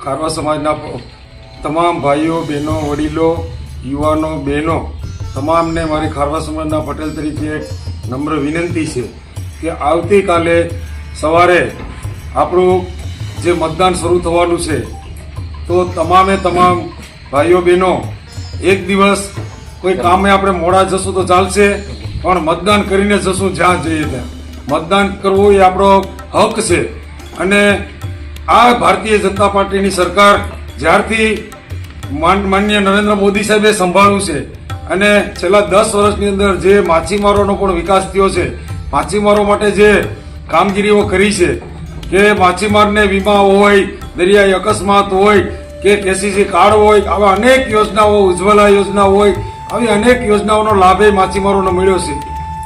ખારવા સમાજના તમામ ભાઈઓ બહેનો વડીલો યુવાનો બહેનો તમામને મારી ખારવા સમાજના પટેલ તરીકે એક નમ્ર વિનંતી છે કે આવતીકાલે સવારે આપણું જે મતદાન શરૂ થવાનું છે તો તમામે તમામ ભાઈઓ બહેનો એક દિવસ કોઈ કામે આપણે મોડા જશું તો ચાલશે, પણ મતદાન કરીને જશું જ્યાં જઈએ ત્યાં. મતદાન કરવું એ આપણો હક છે. અને આ ભારતીય જનતા પાર્ટીની સરકાર જ્યારથી માનનીય નરેન્દ્ર મોદી સાહેબે સંભાળ્યું છે અને છેલ્લા 10 વર્ષની અંદર જે માછીમારોનો પણ વિકાસ થયો છે, માછીમારો માટે જે કામગીરીઓ કરી છે કે માછીમારને વીમા હોય, દરિયાઈ અકસ્માત હોય કે કેસીસી કાર્ડ હોય, આવા અનેક યોજનાઓ, ઉજ્જવલા યોજના હોય, આવી અનેક યોજનાઓનો લાભ એ માછીમારોને મળ્યો છે.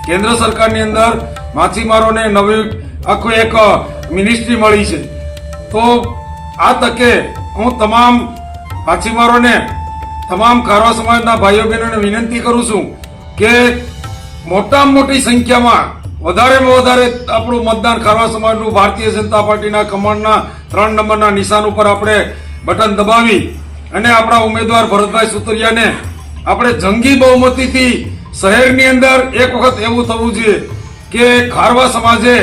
કેન્દ્ર સરકારની અંદર માછીમારોને નવી આખું એક મિનિસ્ટ્રી મળી છે. તો આ તકે હું તમામ માછીમારોને, તમામ ખારવા સમાજના ભાઈઓ બહેનોને વિનંતી કરું છું કે મોટામાં મોટી સંખ્યામાં વધારેમાં વધારે આપણું મતદાન ખારવા સમાજનું ભારતીય જનતા પાર્ટીના કમળના 3 નંબરના નિશાન ઉપર આપણે બટન દબાવી અને આપણા ઉમેદવાર ભરતભાઈ સુતરિયાને આપણે જંગી બહુમતીથી શહેરની અંદર એક વખત એવું થવું જોઈએ કે ખારવા સમાજે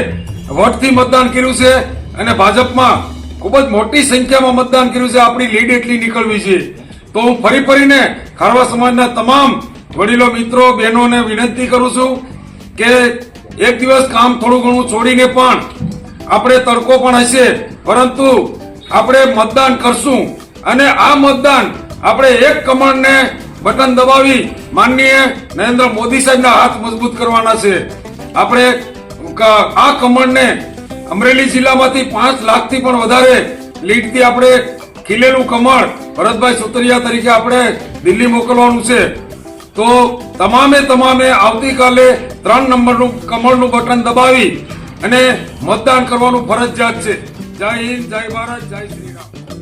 વોટથી મતદાન કર્યું છે અને ભાજપમાં ખૂબ જ મોટી સંખ્યામાં મતદાન કર્યું છે. આપણી લીડ એટલી નીકળવી છે. તો હું ફરીને ખારવા સમાજના તમામ વડીલો, મિત્રો, બહેનોને વિનંતી કરું છું કે એક દિવસ કામ થોડું ઘણું છોડીને પણ આપણે તડકો પણ હશે પરંતુ આપણે મતદાન કરશું અને આ મતદાન આપણે એક કમળને બટન દબાવી માનનીય નરેન્દ્ર મોદી સાહેબના હાથ મજબૂત કરવાના છે. આપણે આ કમળને અમરેલી જિલ્લામાંથી 5 લાખથી પણ વધારે લીડથી આપણે ખીલેલું કમળ ભરતભાઈ સુતરિયા તરીકે આપણે દિલ્હી મોકલવાનું છે. તો તમામે આવતીકાલે 3 નંબરનું કમળનું બટન દબાવી અને મતદાન કરવાનું ફરજિયાત છે. જય હિન્દ, જય ભારત, જય શ્રી રામ.